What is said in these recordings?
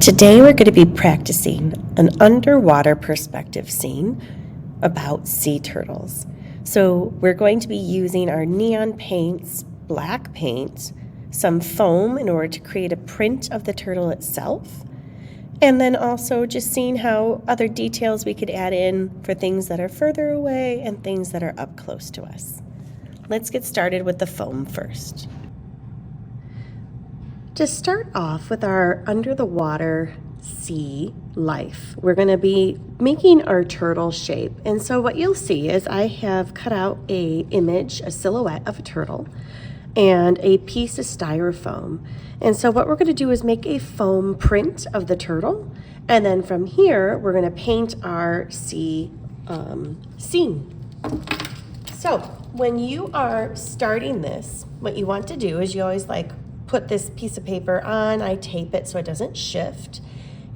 Today we're going to be practicing an underwater perspective scene about sea turtles. So we're going to be using our neon paints, black paint, some foam in order to create a print of the turtle itself, and then also just seeing how other details we could add in for things that are further away and things that are up close to us. Let's get started with the foam first. To start off with our under the water sea life, we're going to be making our turtle shape. And so what you'll see is I have cut out a image, a silhouette of a turtle, and a piece of styrofoam. And so what we're going to do is make a foam print of the turtle. And then from here, we're going to paint our sea scene. So when you are starting this, what you want to do is you always put this piece of paper on. I tape it so it doesn't shift.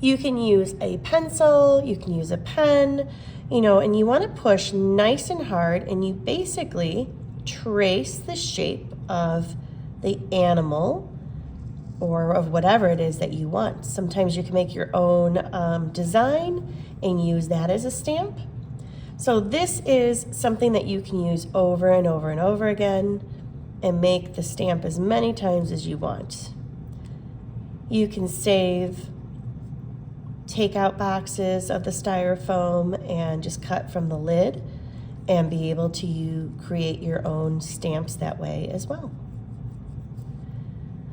You can use a pencil, you can use a pen, and you want to push nice and hard, and you basically trace the shape of the animal or of whatever it is that you want. Sometimes you can make your own design and use that as a stamp. So this is something that you can use over and over and over again and make the stamp as many times as you want. You can take out boxes of the styrofoam and just cut from the lid and be able to create your own stamps that way as well.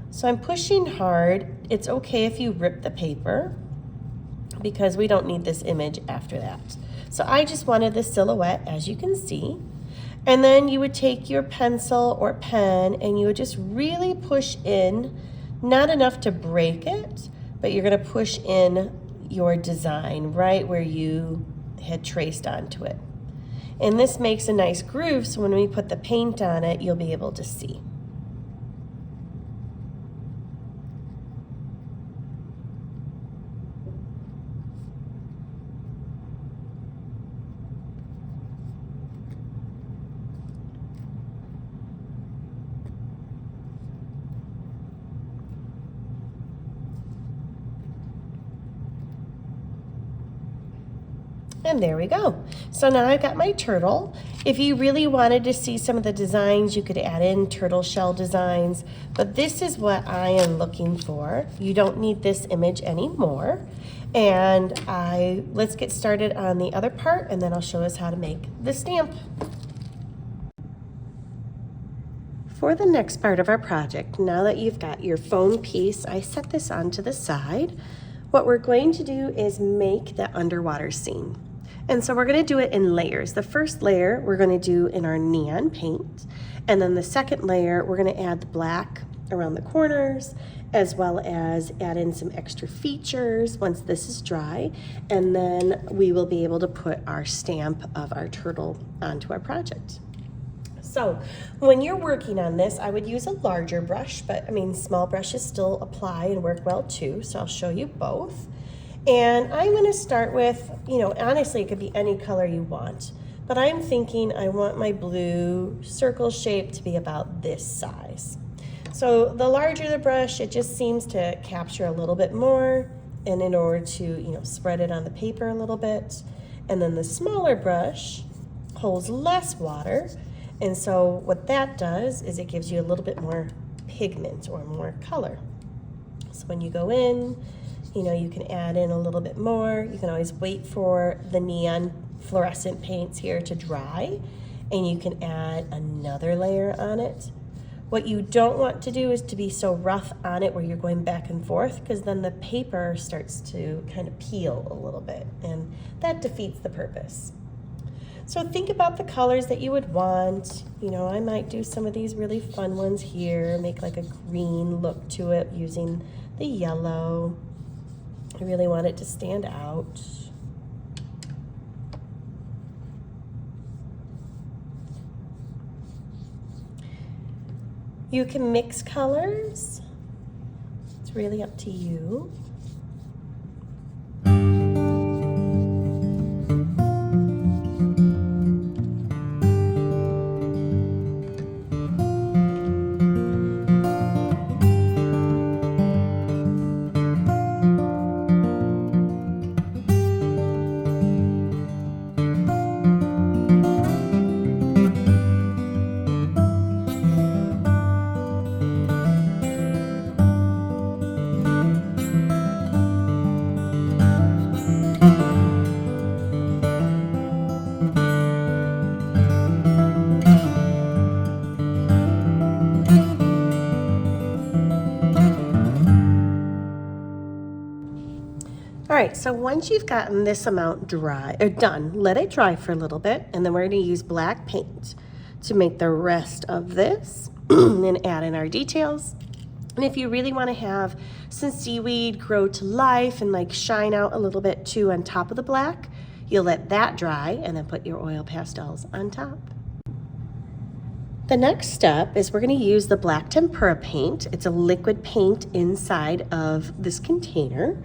So I'm pushing hard. It's okay if you rip the paper because we don't need this image after that. So I just wanted the silhouette, as you can see. And then you would take your pencil or pen and you would just really push in, not enough to break it, but you're going to push in your design right where you had traced onto it. And this makes a nice groove, so when we put the paint on it, you'll be able to see. And there we go. So now I've got my turtle. If you really wanted to see some of the designs, you could add in turtle shell designs, but this is what I am looking for. You don't need this image anymore. And let's get started on the other part, and then I'll show us how to make the stamp. For the next part of our project, now that you've got your foam piece, I set this onto the side. What we're going to do is make the underwater scene. And so we're going to do it in layers. The first layer we're going to do in our neon paint, and then the second layer we're going to add the black around the corners, as well as add in some extra features once this is dry, and then we will be able to put our stamp of our turtle onto our project. So when you're working on this, I would use a larger brush, but small brushes still apply and work well too, so I'll show you both. And I'm going to start with, honestly, it could be any color you want, but I'm thinking I want my blue circle shape to be about this size. So the larger the brush, it just seems to capture a little bit more, and in order to, spread it on the paper a little bit. And then the smaller brush holds less water, and so what that does is it gives you a little bit more pigment or more color. So when you go in, you can add in a little bit more. You can always wait for the neon fluorescent paints here to dry, and you can add another layer on it. What you don't want to do is to be so rough on it where you're going back and forth, because then the paper starts to kind of peel a little bit, and that defeats the purpose. So think about the colors that you would want. I might do some of these really fun ones here, make like a green look to it using the yellow. I really want it to stand out. You can mix colors. It's really up to you. All right, so once you've gotten this amount dry or done, let it dry for a little bit, and then we're going to use black paint to make the rest of this and add in our details. And if you really want to have some seaweed grow to life and like shine out a little bit too on top of the black, you'll let that dry and then put your oil pastels on top. The next step is we're going to use the black tempera paint. It's a liquid paint inside of this container.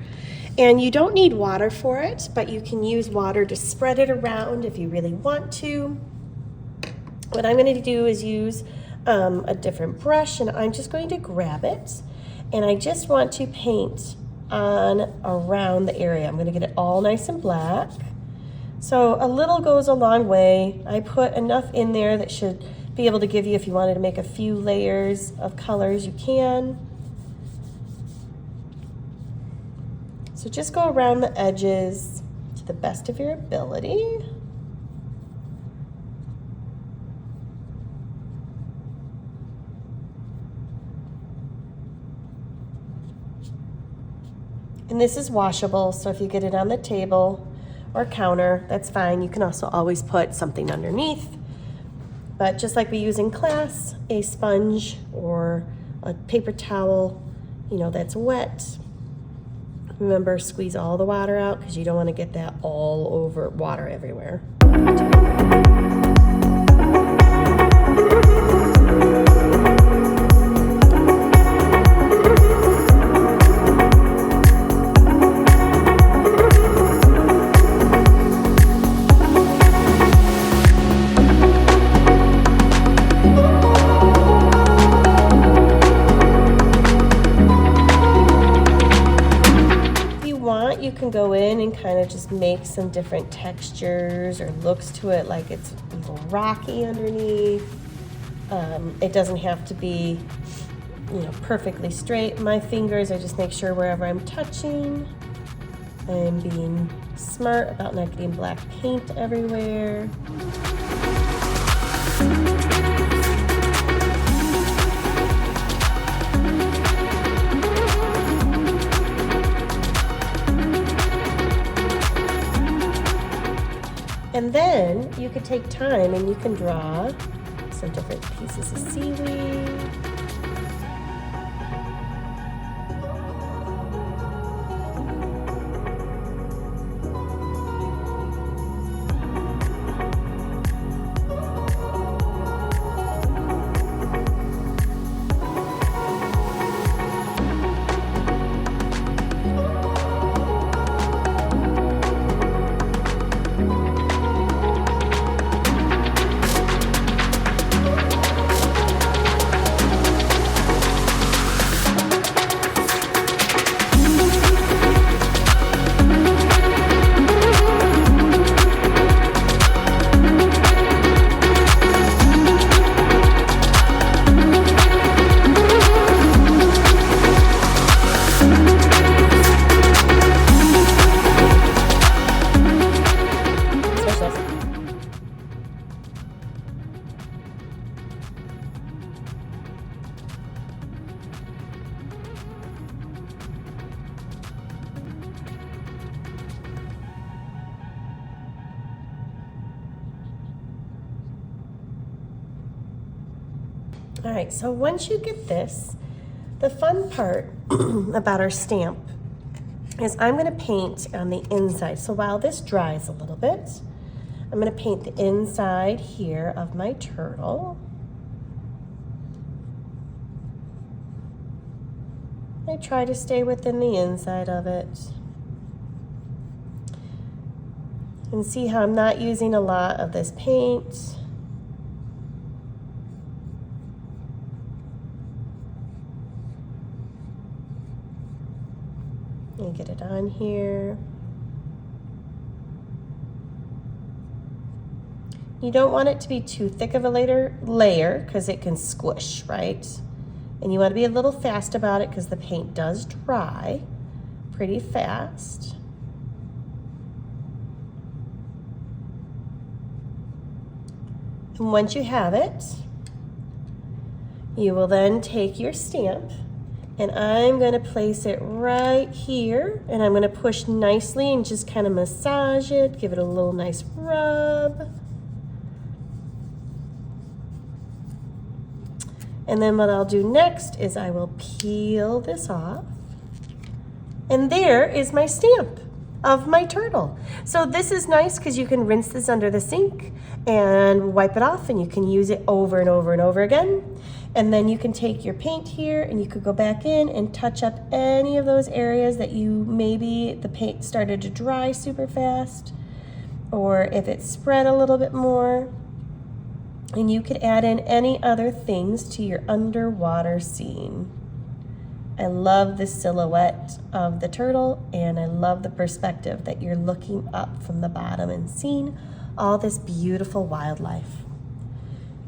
And you don't need water for it, but you can use water to spread it around if you really want to. What I'm going to do is use a different brush, and I'm just going to grab it, and I just want to paint on around the area. I'm going to get it all nice and black. So a little goes a long way. I put enough in there that should be able to give you, if you wanted to make a few layers of colors, you can. So just go around the edges to the best of your ability. And this is washable, so if you get it on the table or counter, that's fine. You can also always put something underneath. But just like we use in class, a sponge or a paper towel, you know, that's wet. Remember, squeeze all the water out because you don't want to get that all over water everywhere. You can go in and kind of just make some different textures or looks to it, like it's a little rocky underneath. It doesn't have to be, you know, perfectly straight. My fingers, I just make sure wherever I'm touching, I'm being smart about not getting black paint everywhere. And then you could take time and you can draw some different pieces of seaweed. All right, so once you get this, the fun part about our stamp is I'm gonna paint on the inside. So while this dries a little bit, I'm gonna paint the inside here of my turtle. I try to stay within the inside of it. And see how I'm not using a lot of this paint. And get it on here. You don't want it to be too thick of a layer because it can squish, right? And you want to be a little fast about it because the paint does dry pretty fast. And once you have it, you will then take your stamp And I'm going to place it right here, and I'm going to push nicely and just kind of massage it, give it a little nice rub. And then what I'll do next is I will peel this off. And there is my stamp of my turtle. So this is nice because you can rinse this under the sink and wipe it off, and you can use it over and over and over again. And then you can take your paint here and you could go back in and touch up any of those areas that you maybe the paint started to dry super fast, or if it spread a little bit more. And you could add in any other things to your underwater scene. I love the silhouette of the turtle, and I love the perspective that you're looking up from the bottom and seeing all this beautiful wildlife.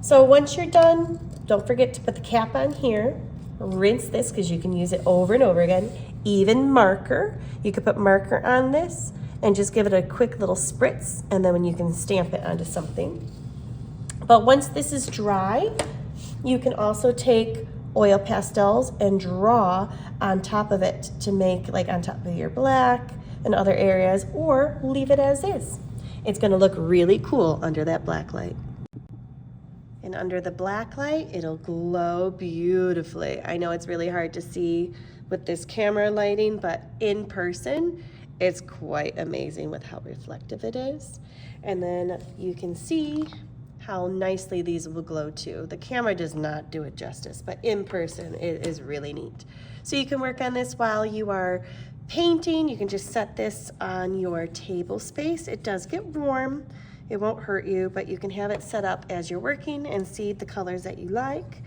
So once you're done, don't forget to put the cap on here. Rinse this because you can use it over and over again. Even marker, you could put marker on this and just give it a quick little spritz, and then when you can stamp it onto something. But once this is dry, you can also take oil pastels and draw on top of it to make like on top of your black and other areas, or leave it as is. It's going to look really cool under that black light. And under the black light, it'll glow beautifully. I know it's really hard to see with this camera lighting, but in person, it's quite amazing with how reflective it is. And then you can see how nicely these will glow too. The camera does not do it justice, but in person, it is really neat. So you can work on this while you are painting. You can just set this on your table space. It does get warm. It won't hurt you, but you can have it set up as you're working and see the colors that you like,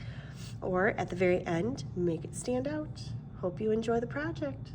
or at the very end, make it stand out. Hope you enjoy the project.